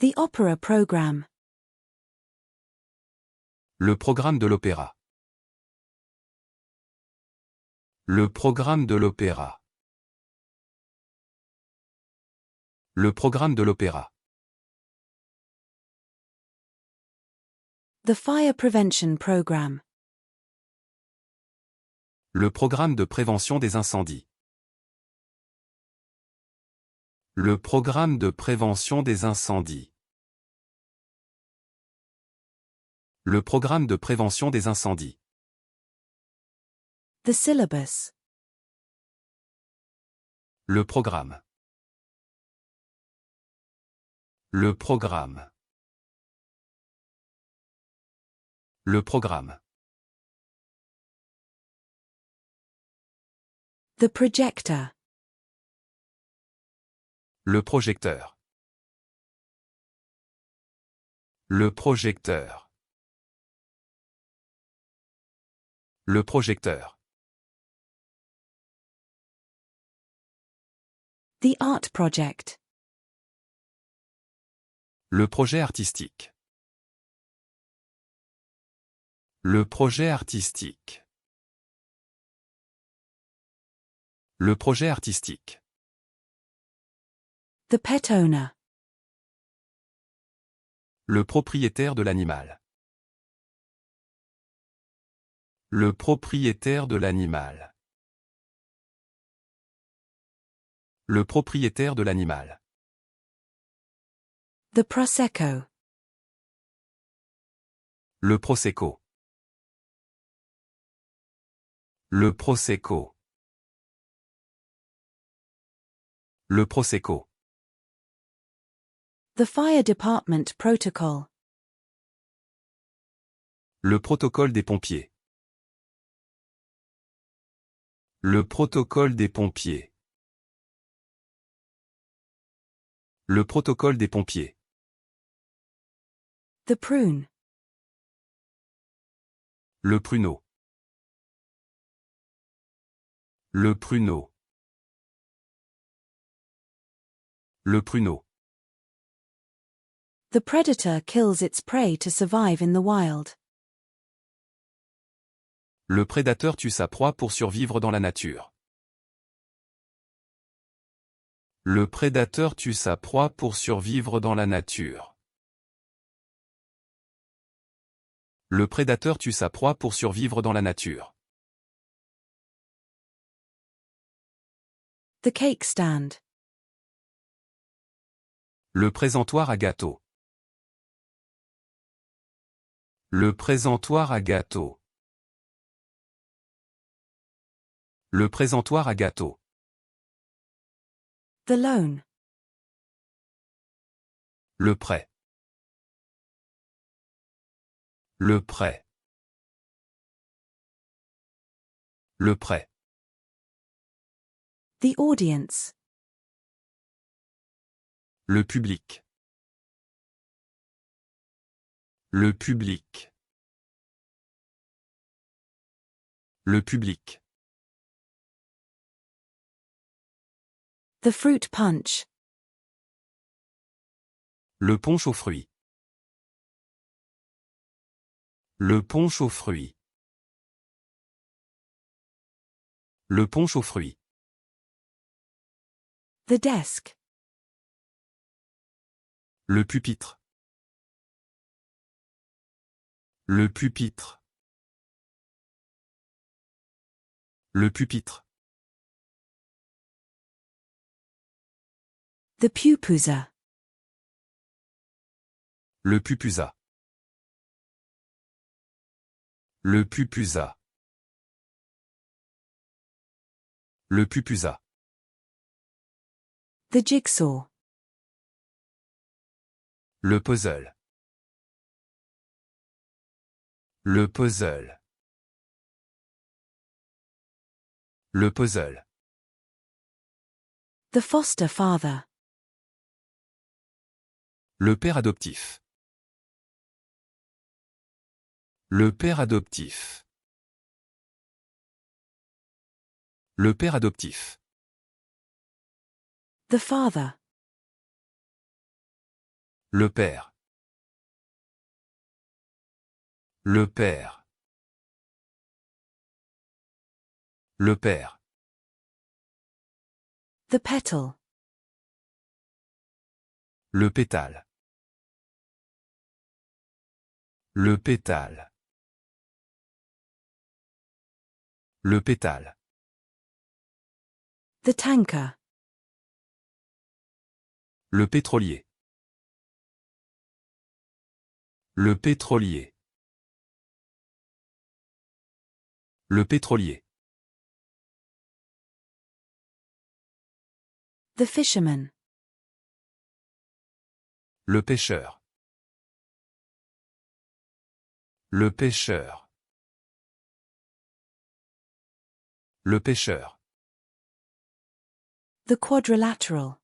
The opera program. Le programme de l'opéra. Le programme de l'opéra. Le programme de l'opéra. The fire prevention program. Le programme de prévention des incendies. Le programme de prévention des incendies. Le programme de prévention des incendies. The syllabus. Le programme. Le programme. Le programme. The projector. Le projecteur. Le projecteur. Le projecteur. The art project. Le projet artistique. Le projet artistique. Le projet artistique. The pet owner. Le propriétaire de l'animal. Le propriétaire de l'animal. Le propriétaire de l'animal. The prosecco. Le prosecco. Le prosecco. Le prosecco. The fire department protocol. Le protocole des pompiers. Le protocole des pompiers. Le protocole des pompiers. The prune. Le pruneau. Le pruneau. Le pruneau. The predator kills its prey to survive in the wild. Le prédateur tue sa proie pour survivre dans la nature. Le prédateur tue sa proie pour survivre dans la nature. Le prédateur tue sa proie pour survivre dans la nature. The cake stand. Le présentoir à gâteau. Le présentoir à gâteau. Le présentoir à gâteau. The loan. Le prêt. Le prêt. Le prêt. The audience. Le public. Le public. Le public. The fruit punch. Le punch aux fruits. Le punch aux fruits. Le punch aux fruits. The desk. Le pupitre. Le pupitre. Le pupitre. The pupusa. Le pupusa. Le pupusa. Le pupusa. The jigsaw. Le puzzle. Le puzzle. Le puzzle. The foster father. Le père adoptif. Le père adoptif. Le père adoptif. The father. Le père. Le père. Le père. The petal. Le pétale. Le pétale. Le pétale. The tanker. Le pétrolier. Le pétrolier. Le pétrolier. The fisherman. Le pêcheur. Le pêcheur. Le pêcheur. The quadrilateral.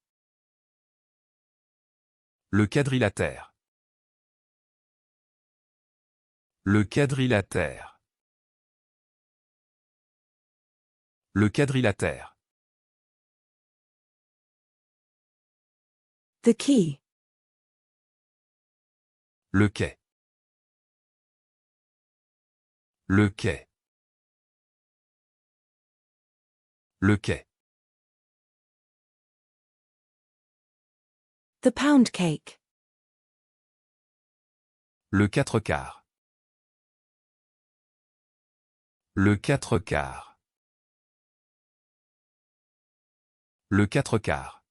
Le quadrilatère. Le quadrilatère. Le quadrilatère. The key. Le quai. Le quai. Le quai. The pound cake. Le 4/4. Le 4/4. Le 4/4.